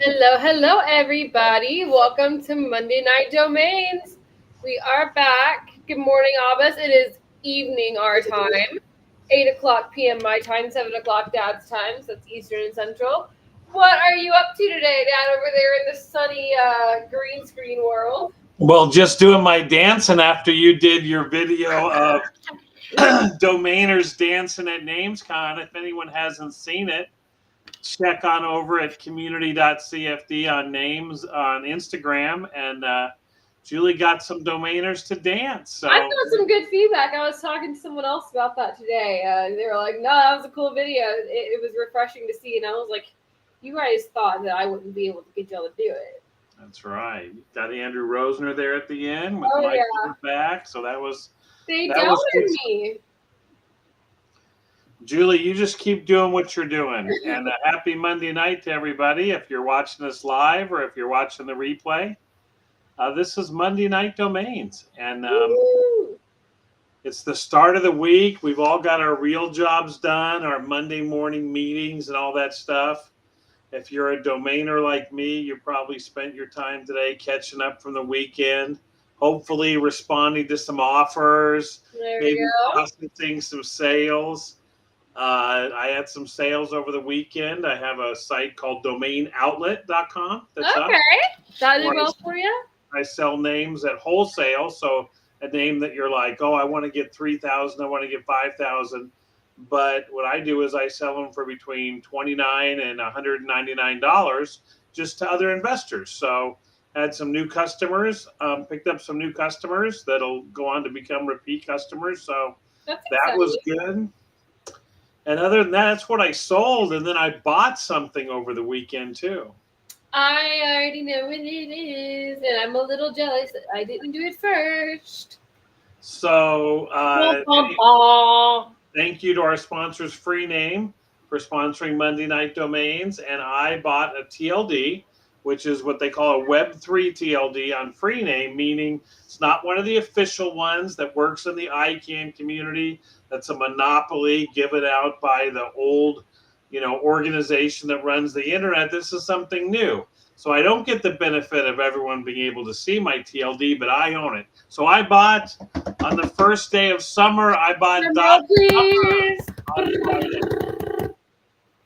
Hello, hello, everybody. Welcome to Monday Night Domains. We are back. Good morning, Abbas. It is evening our time, 8 o'clock p.m. my time, 7 o'clock Dad's time. So that's Eastern and Central. What are you up to today, Dad, over there in the sunny green screen world? Well, just doing my dancing after you did your video of domainers dancing at NamesCon. If anyone hasn't seen it, check on over at community.cfd on names on Instagram. And Julie got some domainers to dance. I So got some good feedback. I was talking to someone else about that today. They were like, "No, that was a cool video. It was refreshing to see." And I was like, "You guys thought that I wouldn't be able to get y'all to do it." that's right. Got Andrew Rosner there at the end with Oh Mike yeah, in the back. So that was they that was good. doubted me. Julie, you just keep doing what you're doing. And a happy Monday night to everybody. If you're watching this live or if you're watching the replay, this is Monday Night Domains. And Woo! it's the start of the week. We've all got our real jobs done, our Monday morning meetings and all that stuff. If you're a domainer like me, you probably spent your time today catching up from the weekend, hopefully responding to some offers, There we maybe go. processing some sales. I had some sales over the weekend. I have a site called domainoutlet.com that's up. Okay, that did Where well for you. I sell names at wholesale. So a name that you're like, oh, I want to get 3,000, I want to get 5,000. But what I do is I sell them for between $29 and $199 just to other investors. So had some new customers, picked up some new customers that'll go on to become repeat customers. So That's that was exciting. good. And other than that, that's what I sold. And then I bought something over the weekend too. I already know what it is, and I'm a little jealous that I didn't do it first. So Bum, bum, bum. thank you to our sponsors, Freename, for sponsoring Monday Night Domains. And I bought a TLD, which is what they call a Web3 TLD on Freename, meaning it's not one of the official ones that works in the ICANN community. That's a monopoly given out by the old, organization that runs the internet. This is something new. So I don't get the benefit of everyone being able to see my TLD, but I own it. So I bought on the first day of summer, I bought Drum roll, dot summer please. on Friday,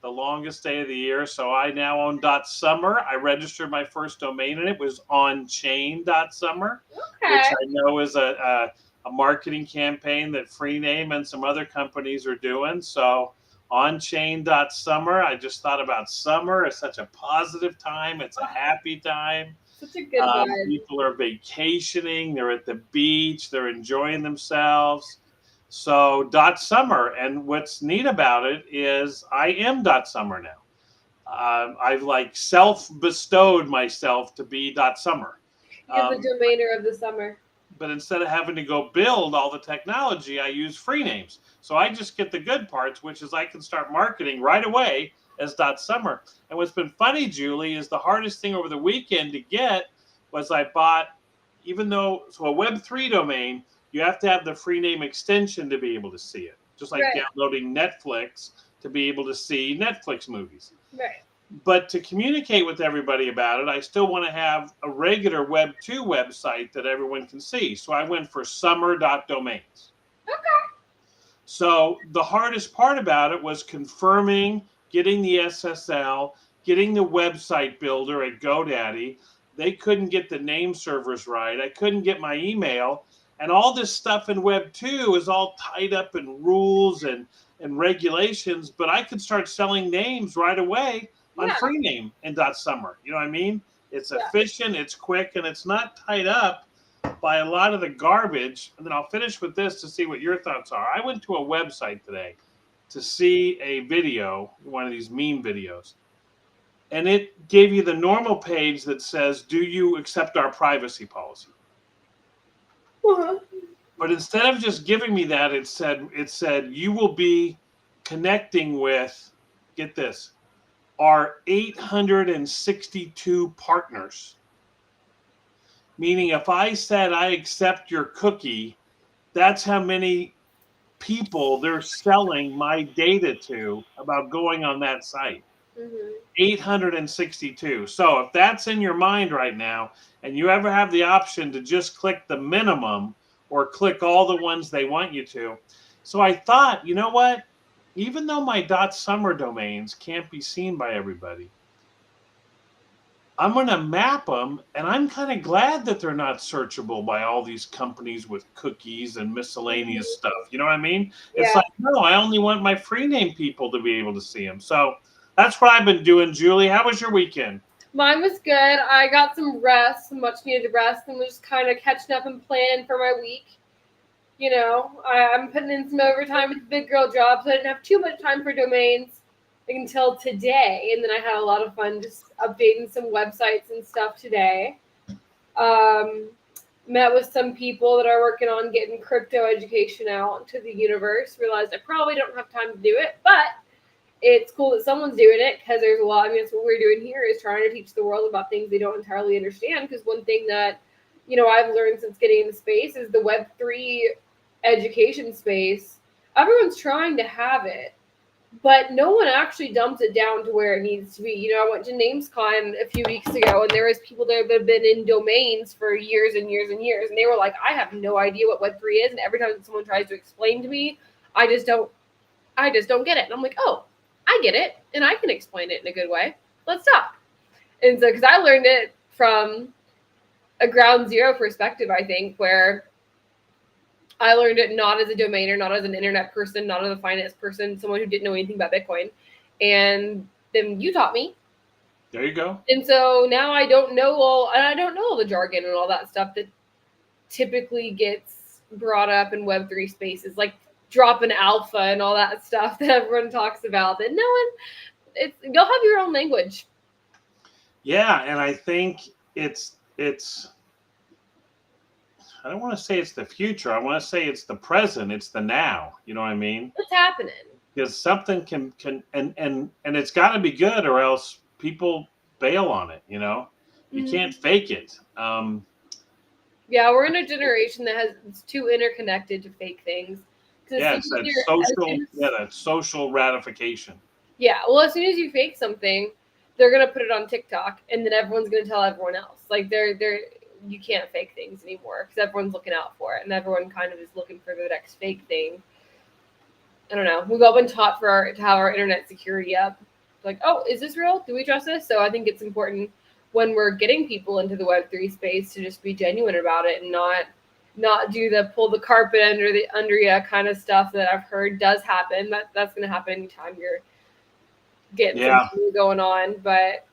the longest day of the year. So I now own dot summer. I registered my first domain and it was on chain.summer, which Okay. I know is a marketing campaign that Freename and some other companies are doing. So on chain.summer, I just thought about summer as such a positive time. It's a happy time. Such a good vibe. People are vacationing, they're at the beach, they're enjoying themselves. So dot summer, and what's neat about it is I am dot summer now. I've like self bestowed myself to be dot summer. You're the Um, domainer of the summer. but instead of having to go build all the technology, I use free names. So I just get the good parts, which is I can start marketing right away as dot summer. And what's been funny, Julie, is the hardest thing over the weekend to get was I bought, even though, so a Web3 domain, you have to have the free name extension to be able to see it, just like Right. downloading Netflix to be able to see Netflix movies. Right. But to communicate with everybody about it, I still want to have a regular Web 2 website that everyone can see. So I went for summer.domains. Okay. So the hardest part about it was confirming, getting the SSL, getting the website builder at GoDaddy. They couldn't get the name servers right. I couldn't get my email. And all this stuff in Web 2 is all tied up in rules and regulations, but I could start selling names right away on Yeah. Freename and .summer. You know what I mean? It's Yeah. efficient, it's quick, and it's not tied up by a lot of the garbage. And then I'll finish with this to see what your thoughts are. I went to a website today to see a video, one of these meme videos, and it gave you the normal page that says, "Do you accept our privacy policy?" Uh-huh. But instead of just giving me that, it said you will be connecting with, get this, our 862 partners. Meaning if I said I accept your cookie, that's how many people they're selling my data to about going on that site. Mhm. 862. So if that's in your mind right now, and you ever have the option to just click the minimum or click all the ones they want you to. So I thought, you know what? Even though my .summer domains can't be seen by everybody, I'm going to map them, and I'm kind of glad that they're not searchable by all these companies with cookies and miscellaneous Mhm. stuff. You know what I mean? It's Yeah. like, no, I only want my free name people to be able to see them. So that's what I've been doing, Julie. How was your weekend? Mine was good. I got some rest, some much needed rest, and was just kind of catching up and planning for my week. I'm putting in some overtime with the big girl job, so I didn't have too much time for domains until today. And then I had a lot of fun just updating some websites and stuff today. Um, Met with some people that are working on getting crypto education out to the universe. Realized I probably don't have time to do it, but it's cool that someone's doing it because there's a lot. I mean, that's what we're doing here is trying to teach the world about things they don't entirely understand. Because one thing that I've learned since getting into space is the Web3 education space. Everyone's trying to have it, but no one actually dumps it down to where it needs to be. I went to NamesCon a few weeks ago, and there was people there that have been in domains for years and years and years, and they were like, "I have no idea what Web3 is," and every time someone tries to explain to me, I just don't get it. And I'm like, "Oh, I get it, and I can explain it in a good way. Let's talk." And so, because I learned it from a ground zero perspective, I think, where I learned it not as a domainer, not as an internet person, not as a finance person, someone who didn't know anything about Bitcoin. And then you taught me. There you go. And so now I don't know all the jargon and all that stuff that typically gets brought up in Web3 spaces, like dropping alpha and all that stuff that everyone talks about. That no one, you'll have your own language. Yeah, and I think it's I don't want to say it's the future. I want to say it's the present. It's the now. You know what I mean? What's happening? Because something can and it's got to be good, or else people bail on it. You can't fake it. Yeah, we're in a generation it's too interconnected to fake things. Yeah, it's that that social ratification. Yeah, well, as soon as you fake something, they're gonna put it on TikTok, and then everyone's gonna tell everyone else. Like you can't fake things anymore because everyone's looking out for it, and everyone kind of is looking for the next fake thing. I don't know. We've all been taught to have our internet security up. Like, oh, is this real? Do we trust this? So I think it's important when we're getting people into the Web3 space to just be genuine about it and not do the pull the carpet under you kind of stuff that I've heard does happen. That's going to happen anytime you're getting something going on. But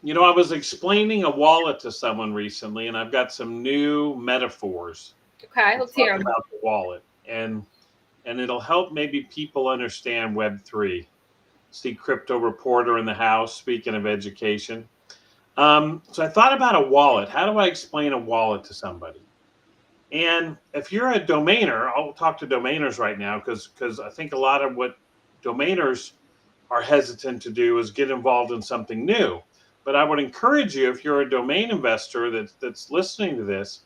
I was explaining a wallet to someone recently, and I've got some new metaphors. Okay, let's hear them. About the wallet, and it'll help maybe people understand Web3. See Crypto Reporter in the house, speaking of education. So I thought about a wallet. How do I explain a wallet to somebody? And if you're a domainer, I'll talk to domainers right now because I think a lot of what domainers are hesitant to do is get involved in something new. But I would encourage you, if you're a domain investor that's listening to this,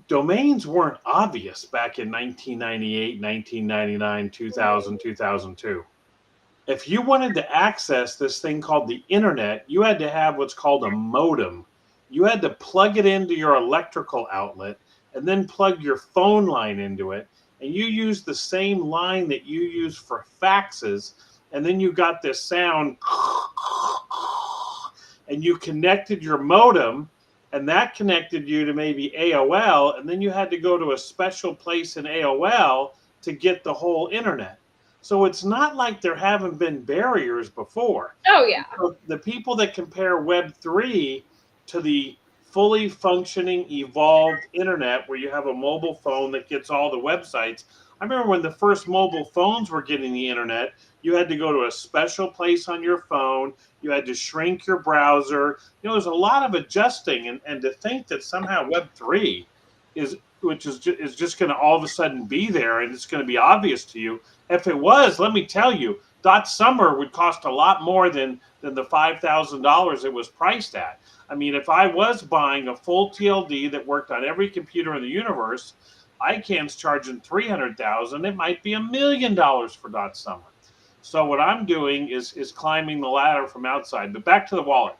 domains weren't obvious back in 1998, 1999, 2000, 2002. If you wanted to access this thing called the internet, you had to have what's called a modem. You had to plug it into your electrical outlet and then plug your phone line into it. And you used the same line that you use for faxes. And then you got this sound and you connected your modem, and that connected you to maybe AOL. And then you had to go to a special place in AOL to get the whole internet. So it's not like there haven't been barriers before. Oh, yeah. So the people that compare Web3 to the fully functioning, evolved internet where you have a mobile phone that gets all the websites. I remember when the first mobile phones were getting the internet, you had to go to a special place on your phone. You had to shrink your browser. There's a lot of adjusting. And to think that somehow Web3 is just going to all of a sudden be there and it's going to be obvious to you. If it was, let me tell you, .summer would cost a lot more than the $5,000 it was priced at. I mean, if I was buying a full TLD that worked on every computer in the universe, ICANN's charging $300,000. It might be $1 million for .summer. So what I'm doing is climbing the ladder from outside. But back to the wallet.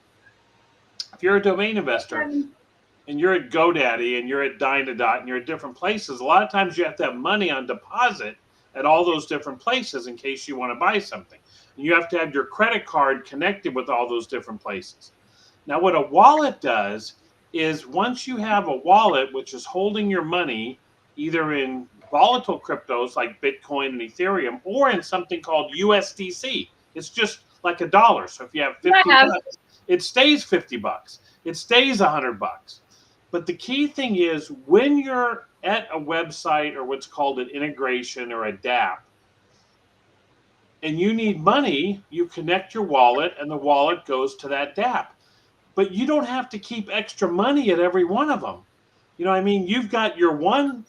If you're a domain investor and you're at GoDaddy and you're at Dynadot and you're at different places, a lot of times you have to have money on deposit at all those different places in case you want to buy something. And you have to have your credit card connected with all those different places. Now, what a wallet does is once you have a wallet which is holding your money either in volatile cryptos like Bitcoin and Ethereum or in something called USDC, it's just like a dollar. So if you have 50 bucks, it stays 50 bucks. It stays $100. But the key thing is when you're at a website or what's called an integration or a DApp, and you need money, you connect your wallet and the wallet goes to that DApp. But you don't have to keep extra money at every one of them. You know what I mean? You've got your one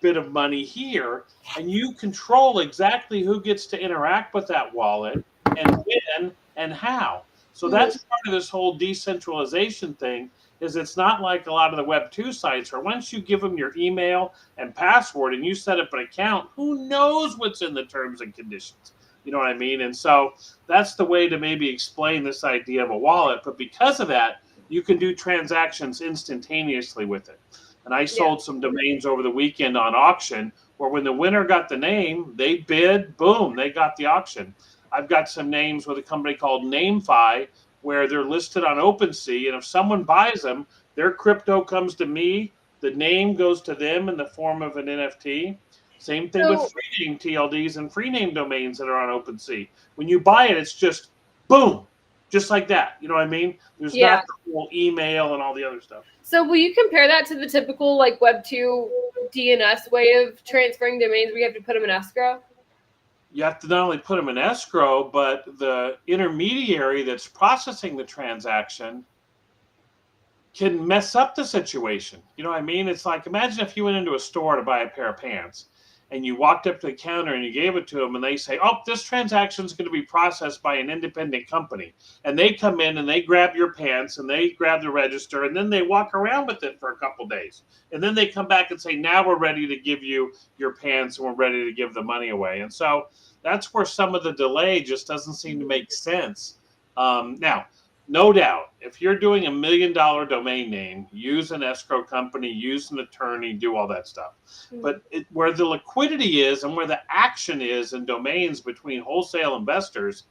bit of money here and you control exactly who gets to interact with that wallet and when and how. So that's part of this whole decentralization thing is it's not like a lot of the Web 2 sites where once you give them your email and password and you set up an account, who knows what's in the terms and conditions? You know what I mean? And so that's the way to maybe explain this idea of a wallet. But because of that, you can do transactions instantaneously with it. And I sold some domains over the weekend on auction where when the winner got the name, they bid, boom, they got the auction. I've got some names with a company called NameFi where they're listed on OpenSea. And if someone buys them, their crypto comes to me. The name goes to them in the form of an NFT. Same thing with Freename TLDs and Freename domains that are on OpenSea. When you buy it, it's just boom, just like that. You know what I mean? There's not the whole email and all the other stuff. So will you compare that to the typical like Web 2 DNS way of transferring domains where you have to put them in escrow? You have to not only put them in escrow, but the intermediary that's processing the transaction can mess up the situation. You know what I mean? It's like, imagine if you went into a store to buy a pair of pants and you walked up to the counter and you gave it to them and they say, oh, this transaction is going to be processed by an independent company. And they come in and they grab your pants and they grab the register and then they walk around with it for a couple of days. And then they come back and say, now we're ready to give you your pants and we're ready to give the money away. And so that's where some of the delay just doesn't seem to make sense. Now, no doubt, if you're doing $1 million domain name, use an escrow company, use an attorney, do all that stuff. But where the liquidity is and where the action is in domains between wholesale investors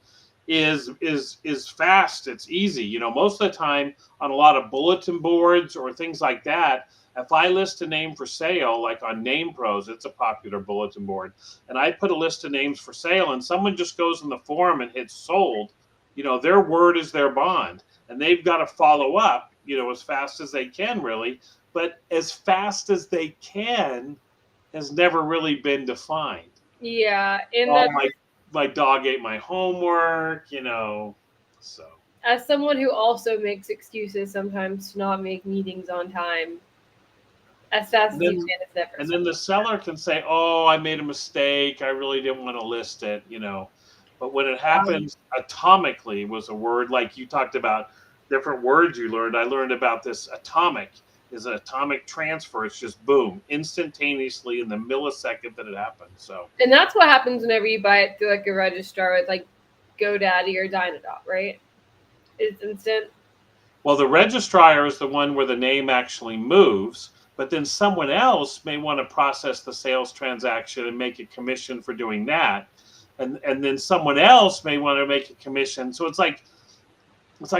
is fast. It's easy. You know, most of the time on a lot of bulletin boards or things like that, if I list a name for sale, like on Name Pros, it's a popular bulletin board, and I put a list of names for sale and someone just goes in the forum and hits sold, you know, their word is their bond and they've got to follow up, you know, as fast as they can really, but as fast as they can has never really been defined. Yeah. My dog ate my homework, you know, so. As someone who also makes excuses sometimes to not make meetings on time, as fast as you can, it's never. And then the seller can say, oh, I made a mistake. I really didn't want to list it, you know. But when it happens atomically was a word like you talked about different words you learned. I learned about this atomic is an atomic transfer. It's just boom, instantaneously in the millisecond that it happens. So. And that's what happens whenever you buy it through like a registrar with like GoDaddy or Dynadot, right? It's instant. Well, the registrar is the one where the name actually moves, but then someone else may want to process the sales transaction and make a commission for doing that. And then someone else may want to make a commission. So it's like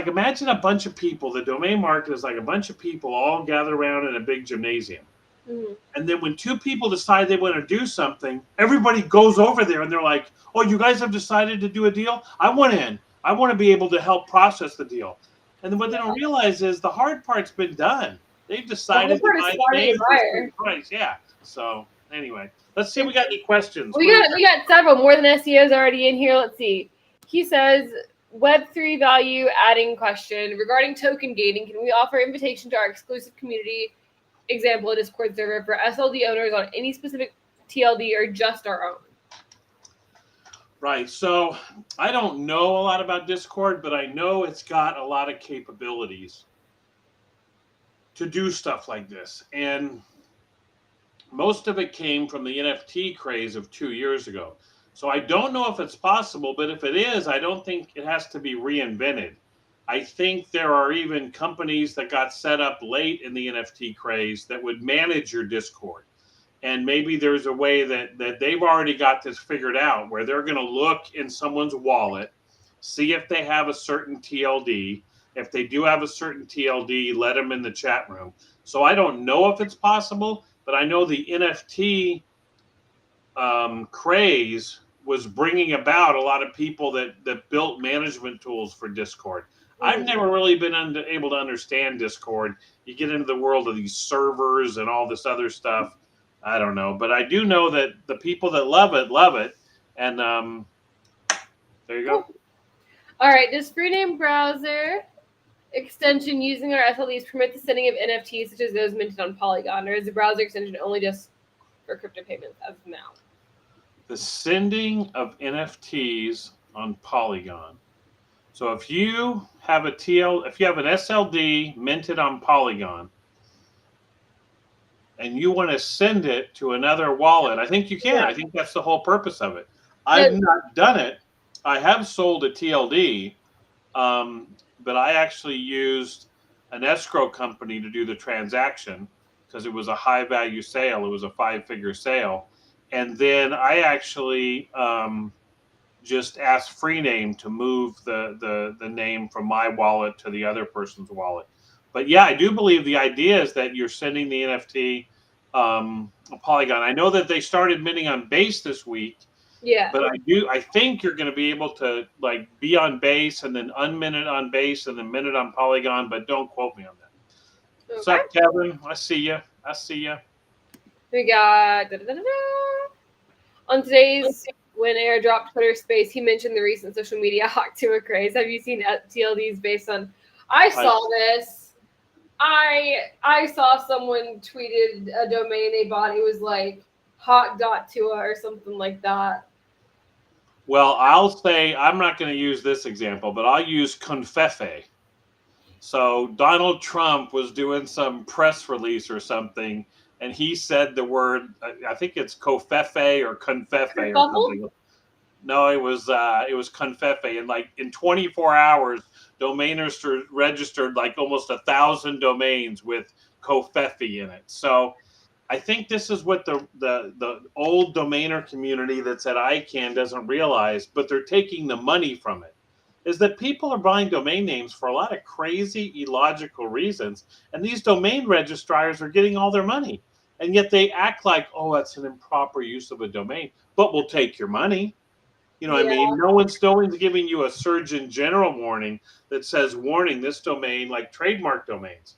imagine a bunch of people. The domain market is like a bunch of people all gathered around in a big gymnasium. Mm-hmm. And then when two people decide they want to do something, everybody goes over there and they're like, oh, you guys have decided to do a deal? I want in. I want to be able to help process the deal. And then what they don't realize is the hard part's been done. They've decided to buy the name for the price. Yeah. So anyway, let's see if we got any questions. We got several, more than SEOs already in here. Let's see. He says, Web3 value adding question regarding token gating. Can we offer invitation to our exclusive community, example, a Discord server for SLD owners on any specific TLD or just our own? Right. So I don't know a lot about Discord, but I know it's got a lot of capabilities to do stuff like this. And most of it came from the NFT craze of 2 years ago. So I don't know if it's possible, but if it is, I don't think it has to be reinvented. I think there are even companies that got set up late in the NFT craze that would manage your Discord. And maybe there's a way that they've already got this figured out where they're going to look in someone's wallet, see if they have a certain TLD. If they do have a certain TLD, let them in the chat room. So I don't know if it's possible, but I know the NFT craze was bringing about a lot of people that built management tools for Discord. I've never really been able to understand Discord. You get into the world of these servers and all this other stuff. I don't know, but I do know that the people that love it, and there you go. All right, does Freename browser extension using our SLDs permit the sending of NFTs such as those minted on Polygon, or is the browser extension only just for crypto payments as of now? The sending of NFTs on Polygon. So if you have an SLD minted on Polygon and you want to send it to another wallet, I think you can. Yeah. I think that's the whole purpose of it. I've not done it. I have sold a TLD, but I actually used an escrow company to do the transaction because it was a high value sale. It was a 5-figure sale. And then I actually just asked Freename to move the name from my wallet to the other person's wallet. But yeah, I do believe the idea is that you're sending the NFT a Polygon. I know that they started minting on Base this week. Yeah. But I think you're going to be able to like be on Base and then unmint it on Base and then mint it on Polygon, but don't quote me on that. Okay. What's up, Kevin? I see you. We got on today's when airdrop Twitter space, he mentioned the recent social media hack to a craze. Have you seen TLDs based on? I saw this. I saw someone tweeted a domain they bought. It was like hot.tua or something like that. Well, I'll say I'm not going to use this example, but I'll use Confefe. So Donald Trump was doing some press release or something, and he said the word, I think it's Covfefe or Confefe or something. No, it was Confefe, and like in 24 hours, domainers registered like almost 1,000 domains with Covfefe in it. So I think this is what the old domainer community that's at ICANN doesn't realize, but they're taking the money from it, is that people are buying domain names for a lot of crazy, illogical reasons, and these domain registrars are getting all their money. And yet they act like, oh, that's an improper use of a domain, but we'll take your money. You know what I mean? No one's giving you a Surgeon General warning that says, warning, this domain, like trademark domains.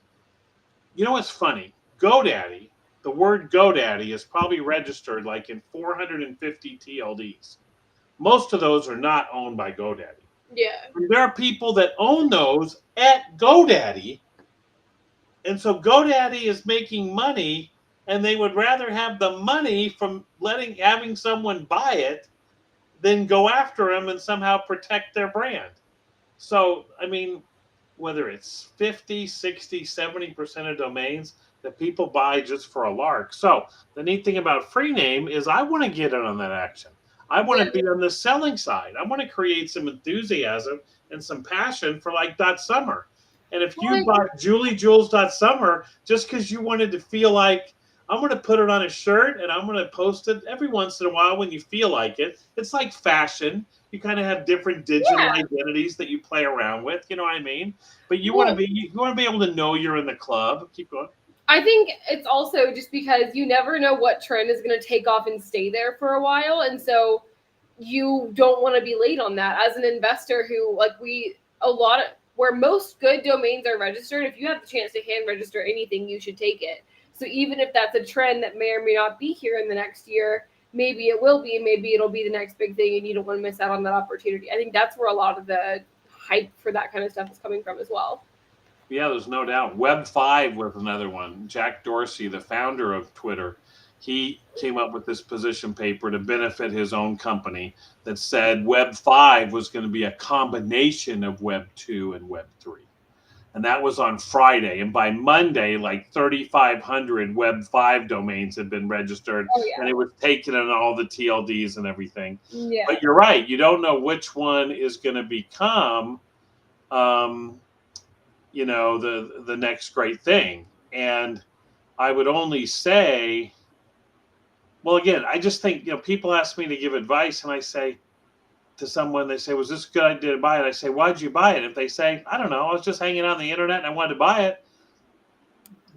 You know what's funny? GoDaddy, the word GoDaddy is probably registered like in 450 TLDs. Most of those are not owned by GoDaddy. Yeah. And there are people that own those at GoDaddy. And so GoDaddy is making money, and they would rather have the money from having someone buy it than go after them and somehow protect their brand. So, I mean, whether it's 50, 60, 70% of domains that people buy just for a lark. So the neat thing about Freename is I want to get in on that action. I want to be on the selling side. I want to create some enthusiasm and some passion for like .summer. And if you bought JulieJules.summer just because you wanted to feel like, I'm going to put it on a shirt and I'm going to post it every once in a while when you feel like it. It's like fashion. You kind of have different digital identities that you play around with. You know what I mean? But you want to be able to know you're in the club. Keep going. I think it's also just because you never know what trend is going to take off and stay there for a while. And so you don't want to be late on that. As an investor who, where most good domains are registered, if you have the chance to hand register anything, you should take it. So even if that's a trend that may or may not be here in the next year, maybe it will be, maybe it'll be the next big thing and you don't want to miss out on that opportunity. I think that's where a lot of the hype for that kind of stuff is coming from as well. Yeah, there's no doubt. Web5 was another one. Jack Dorsey, the founder of Twitter, he came up with this position paper to benefit his own company that said Web5 was going to be a combination of Web2 and Web3. And that was on Friday. And by Monday, like 3,500 Web 5 domains had been registered, Oh yeah. and it was taken in all the TLDs and everything. Yeah. But you're right. You don't know which one is going to become, um, the next great thing. And I would only say, well, again, I just think, people ask me to give advice, and I say to someone, they say, was this a good idea to buy it? I say, why'd you buy it? If they say, I don't know, I was just hanging out on the internet and I wanted to buy it,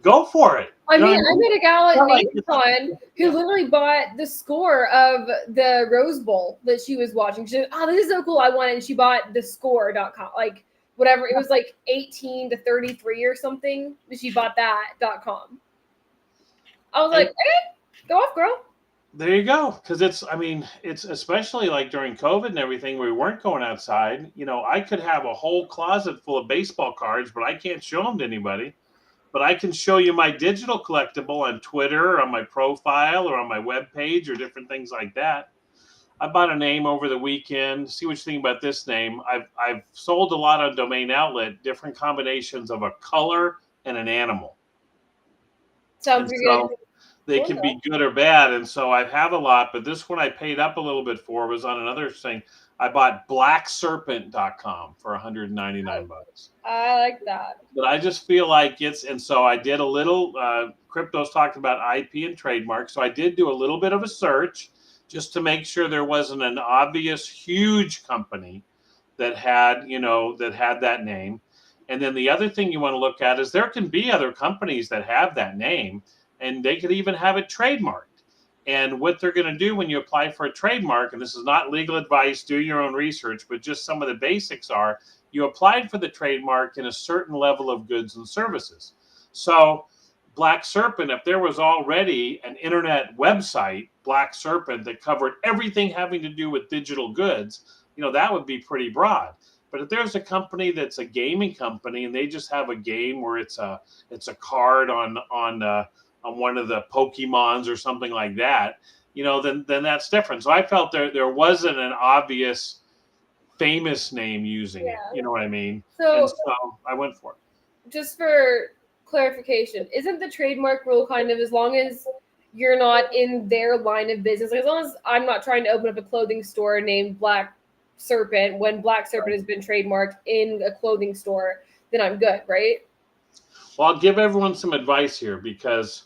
go for it. I You know mean, what I I mean? met a gal at Not like NationCon who yeah. literally bought the score of the Rose Bowl that she was watching. She said, "Oh, this is so cool! I want it." And she bought the score.com, like whatever it was, like 18 to 33 or something. She bought that.com. I was like, "Hey, go off, girl." There you go. Because it's especially like during COVID and everything, we weren't going outside. I could have a whole closet full of baseball cards, but I can't show them to anybody. But I can show you my digital collectible on Twitter, or on my profile, or on my webpage, or different things like that. I bought a name over the weekend. See what you think about this name. I've sold a lot on Domain Outlet, different combinations of a color and an animal. Sounds And pretty good. so they can be good or bad. And so I have a lot, but this one I paid up a little bit for was on another thing. I bought blackserpent.com for 199 bucks. I like that. But I just feel like and so I did a little, Crypto's talked about IP and trademark. So I did do a little bit of a search just to make sure there wasn't an obvious huge company that had, that name. And then the other thing you want to look at is there can be other companies that have that name, and they could even have it trademarked. And what they're going to do when you apply for a trademark, and this is not legal advice, do your own research, but just some of the basics are, you applied for the trademark in a certain level of goods and services. So Black Serpent, if there was already an internet website, Black Serpent, that covered everything having to do with digital goods, that would be pretty broad. But if there's a company that's a gaming company and they just have a game where it's a card on one of the Pokemons or something like that, then that's different. So I felt there wasn't an obvious famous name using it. You know what I mean? And So, so I went for it. just for clarification, isn't the trademark rule kind of as long as you're not in their line of business, like as long as I'm not trying to open up a clothing store named Black Serpent when Black Serpent has been trademarked in a clothing store, then I'm good, right? Well, I'll give everyone some advice here, because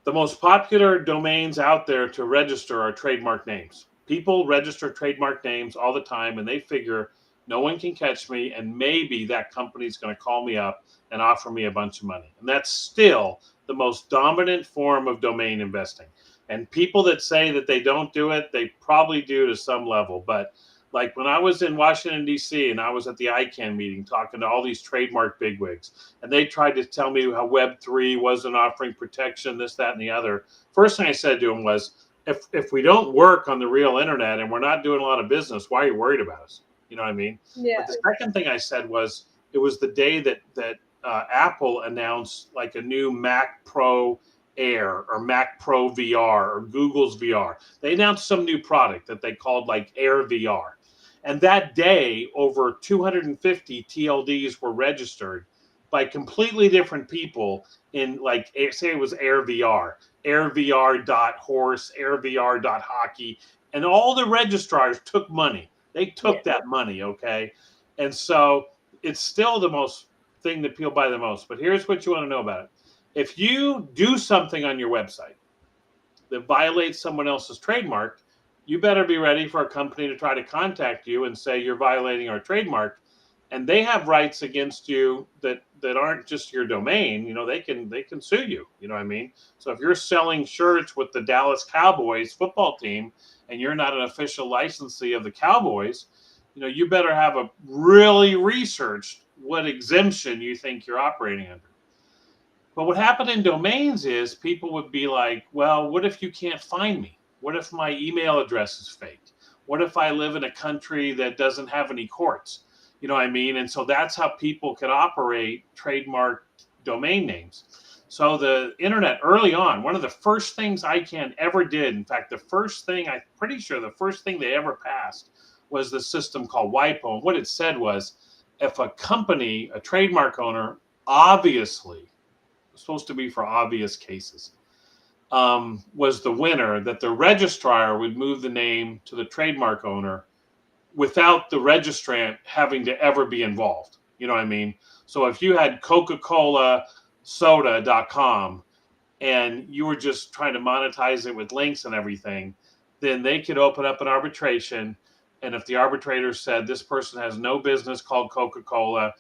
the most popular domains out there to register are trademark names. People register trademark names all the time, and they figure no one can catch me, and maybe that company's going to call me up and offer me a bunch of money. And that's still the most dominant form of domain investing. And people that say that they don't do it, they probably do to some level. But like when I was in Washington, D.C., and I was at the ICANN meeting talking to all these trademark bigwigs, and they tried to tell me how Web3 wasn't offering protection, this, that, and the other. First thing I said to them was, if we don't work on the real internet and we're not doing a lot of business, why are you worried about us? You know what I mean? Yeah. But the second thing I said was, it was the day that Apple announced like a new Mac Pro Air or Mac Pro VR or Google's VR. They announced some new product that they called like Air VR. And that day, over 250 TLDs were registered by completely different people in, like, say it was Air VR, airvr.horse, airvr.hockey, and all the registrars took money. They took that money, okay? And so it's still the most thing that people buy the most. But here's what you want to know about it. If you do something on your website that violates someone else's trademark, you better be ready for a company to try to contact you and say you're violating our trademark. And they have rights against you that aren't just your domain. They can sue you. You know what I mean? So if you're selling shirts with the Dallas Cowboys football team and you're not an official licensee of the Cowboys, you better have a really researched what exemption you think you're operating under. But what happened in domains is people would be like, well, what if you can't find me? What if my email address is fake? What if I live in a country that doesn't have any courts? You know what I mean? And so that's how people could operate trademark domain names. So the internet early on, one of the first things ICANN ever did, in fact, I'm pretty sure the first thing they ever passed was the system called WIPO. And what it said was, if a company, a trademark owner, obviously supposed to be for obvious cases, was the winner, that the registrar would move the name to the trademark owner without the registrant having to ever be involved. You know what I mean? So if you had Coca-Cola soda.com and you were just trying to monetize it with links and everything, then they could open up an arbitration. And if the arbitrator said this person has no business called Coca-Cola,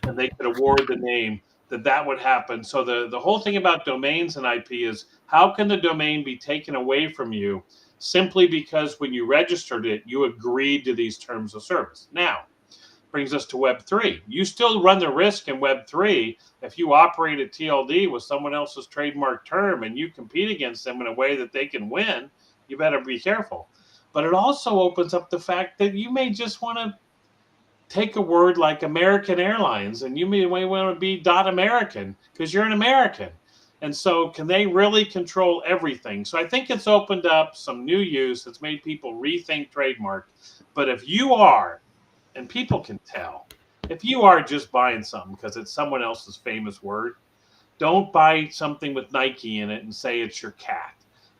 and they could award the name, that would happen. So the whole thing about domains and IP is, how can the domain be taken away from you simply because when you registered it, you agreed to these terms of service? Now, brings us to Web3. You still run the risk in Web3 if you operate a TLD with someone else's trademark term and you compete against them in a way that they can win. You better be careful. But it also opens up the fact that you may just want to take a word like American Airlines and you may want to be .American because you're an American. And so can they really control everything? So I think it's opened up some new use. It's made people rethink trademark. But if you are, and people can tell, if you are just buying something because it's someone else's famous word, don't buy something with Nike in it and say it's your cat.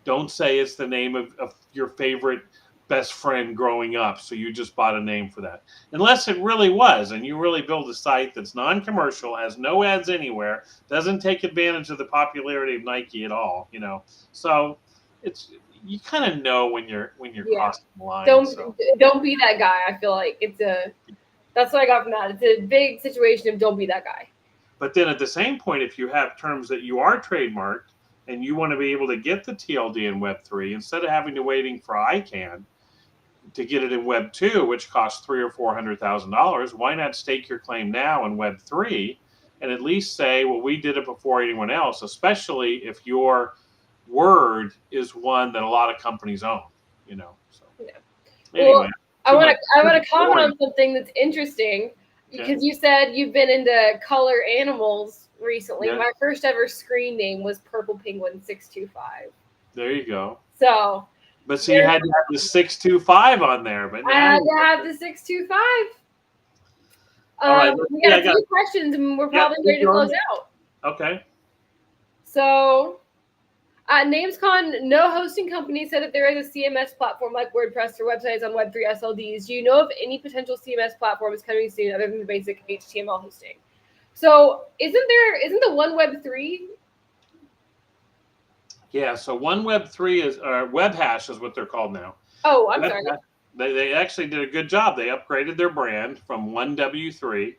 Don't say it's the name of your favorite best friend growing up, so you just bought a name for that. Unless it really was, and you really build a site that's non-commercial, has no ads anywhere, doesn't take advantage of the popularity of Nike at all, you know. So it's, you kind of know when you're crossing the line. Don't be that guy. I feel like that's what I got from that. It's a big situation of don't be that guy. But then at the same point, if you have terms that you are trademarked and you want to be able to get the TLD in Web3, instead of having to waiting for ICANN to get it in Web2, which costs $300,000 or $400,000, why not stake your claim now in Web3 and at least say, well, we did it before anyone else, especially if your word is one that a lot of companies own, you know. So yeah. Anyway, well, I want to comment on something that's interesting because you said you've been into color animals recently. Yes. My first ever screen name was Purple Penguin 625. There you go. So, but so you had to have the 625 on there, but now I had to have the 625. All right, we got a few questions, and we're probably ready to close out. Okay. So, NamesCon, no hosting company said that there is a CMS platform like WordPress for websites on Web3 SLDs. Do you know of any potential CMS platforms coming soon other than the basic HTML hosting? So, isn't the one Web3? Yeah, so one Web3 is WebHash is what they're called now. Oh, I'm sorry. They actually did a good job. They upgraded their brand from 1W3,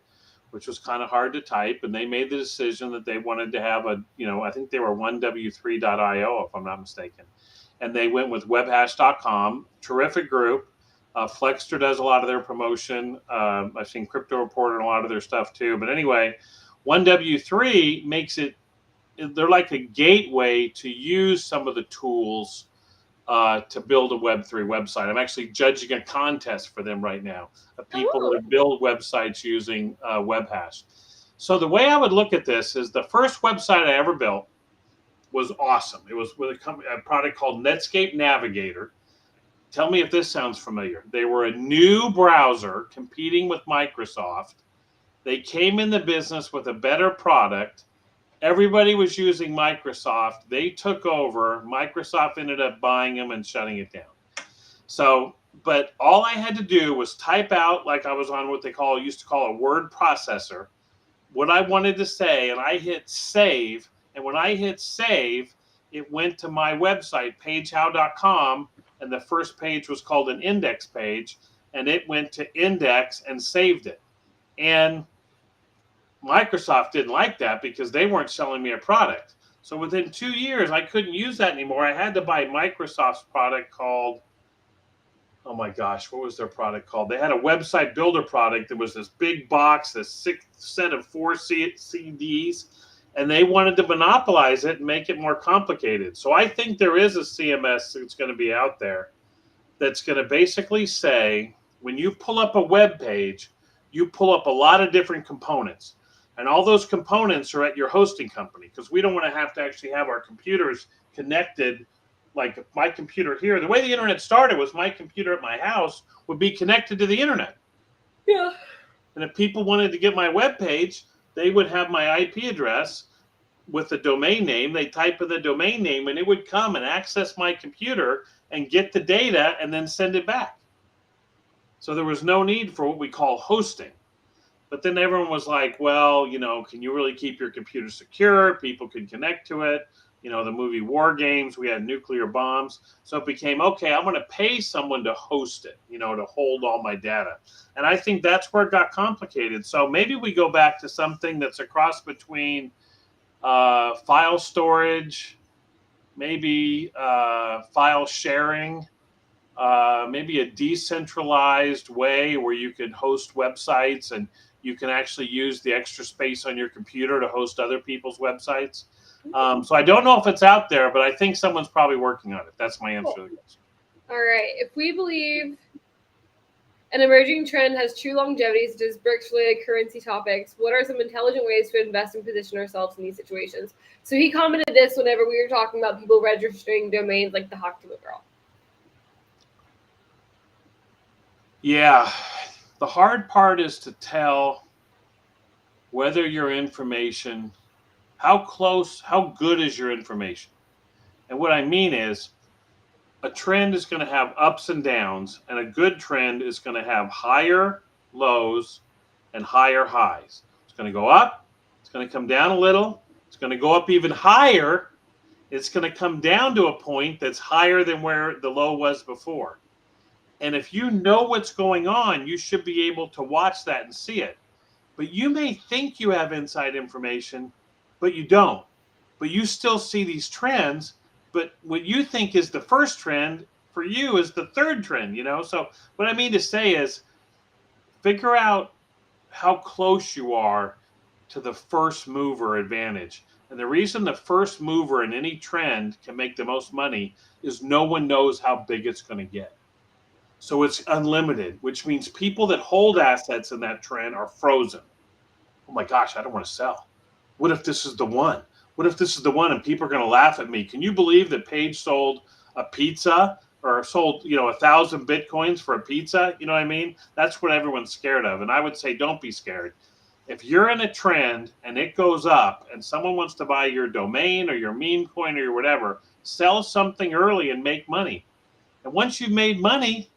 which was kind of hard to type, and they made the decision that they wanted to have a, I think they were 1W3.io, if I'm not mistaken. And they went with webhash.com, terrific group. Flexter does a lot of their promotion. I've seen Crypto Reporter and a lot of their stuff too. But anyway, 1W3 makes it, they're like a gateway to use some of the tools to build a Web3 website. I'm actually judging a contest for them right now of people that build websites using WebHash. So the way I would look at this is the first website I ever built was awesome. It was with a product called Netscape Navigator. Tell me if this sounds familiar. They were a new browser competing with Microsoft. They came in the business with a better product. Everybody was using Microsoft. They took over. Microsoft ended up buying them and shutting it down. So, but all I had to do was type out, like I was on what they used to call a word processor, what I wanted to say, and I hit save. And when I hit save, it went to my website, pagehow.com, and the first page was called an index page, and it went to index and saved it. And Microsoft didn't like that because they weren't selling me a product. So within 2 years, I couldn't use that anymore. I had to buy Microsoft's product called, oh my gosh, what was their product called? They had a website builder product that was this big box, this 6 set of 4 CDs, and they wanted to monopolize it and make it more complicated. So I think there is a CMS that's going to be out there that's going to basically say, when you pull up a web page, you pull up a lot of different components. And all those components are at your hosting company, because we don't want to actually have our computers connected. Like my computer here, the way the internet started was my computer at my house would be connected to the internet. Yeah. And if people wanted to get my webpage, they would have my IP address with the domain name. They type in the domain name and it would come and access my computer and get the data and then send it back. So there was no need for what we call hosting. But then everyone was like, well, can you really keep your computer secure? People could connect to it. The movie War Games, we had nuclear bombs. So it became, okay, I'm going to pay someone to host it, to hold all my data. And I think that's where it got complicated. So maybe we go back to something that's a cross between file storage, maybe file sharing, maybe a decentralized way where you could host websites and you can actually use the extra space on your computer to host other people's websites. So I don't know if it's out there, but I think someone's probably working on it. That's my answer to the question. All right. If we believe an emerging trend has true longevity, such as BRICS-related currency topics, what are some intelligent ways to invest and position ourselves in these situations? So he commented this whenever we were talking about people registering domains like the Hocktima Girl. Yeah. The hard part is to tell whether your information, how good is your information? And what I mean is, a trend is going to have ups and downs, and a good trend is going to have higher lows and higher highs. It's going to go up, it's going to come down a little, it's going to go up even higher, it's going to come down to a point that's higher than where the low was before. And if you know what's going on, you should be able to watch that and see it. But you may think you have inside information, but you don't. But you still see these trends, but what you think is the first trend for you is the third trend, So what I mean to say is figure out how close you are to the first mover advantage. And the reason the first mover in any trend can make the most money is no one knows how big it's going to get. So it's unlimited, which means people that hold assets in that trend are frozen. Oh my gosh, I don't want to sell. What if this is the one? What if this is the one and people are going to laugh at me? Can you believe that Paige sold a pizza or sold, 1,000 Bitcoins for a pizza? You know what I mean? That's what everyone's scared of. And I would say, don't be scared. If you're in a trend and it goes up and someone wants to buy your domain or your meme coin or your whatever, sell something early and make money. And once you've made money,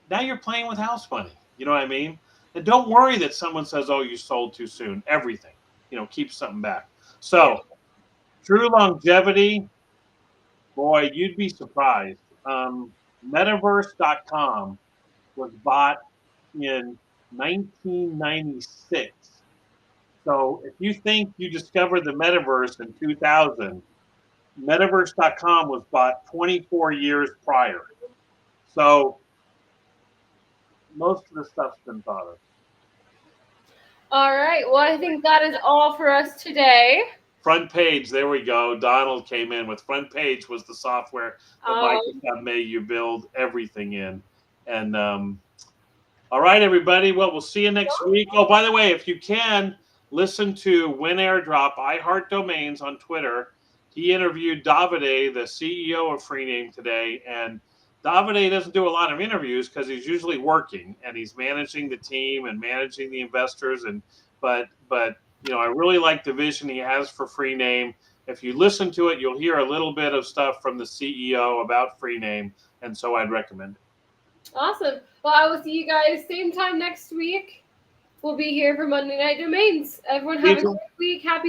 now you're playing with house money. You know what I mean? And don't worry that someone says, oh, you sold too soon. Everything, keep something back. So true longevity, boy, you'd be surprised. Metaverse.com was bought in 1996. So if you think you discovered the metaverse in 2000, Metaverse.com was bought 24 years prior. So most of the stuff's been thought of. All right. Well, I think that is all for us today. Front Page, there we go. Donald came in with Front Page was the software that Microsoft made you build everything in. And all right, everybody. Well, we'll see you next week. Oh, by the way, if you can, listen to Win Airdrop, I Heart Domains on Twitter. He interviewed Davide, the CEO of Freename today, and Davide doesn't do a lot of interviews because he's usually working and he's managing the team and managing the investors. But I really like the vision he has for Freename. If you listen to it, you'll hear a little bit of stuff from the CEO about Freename, and so I'd recommend it. Awesome. Well, I will see you guys same time next week. We'll be here for Monday Night Domains. Everyone have a great week. Happy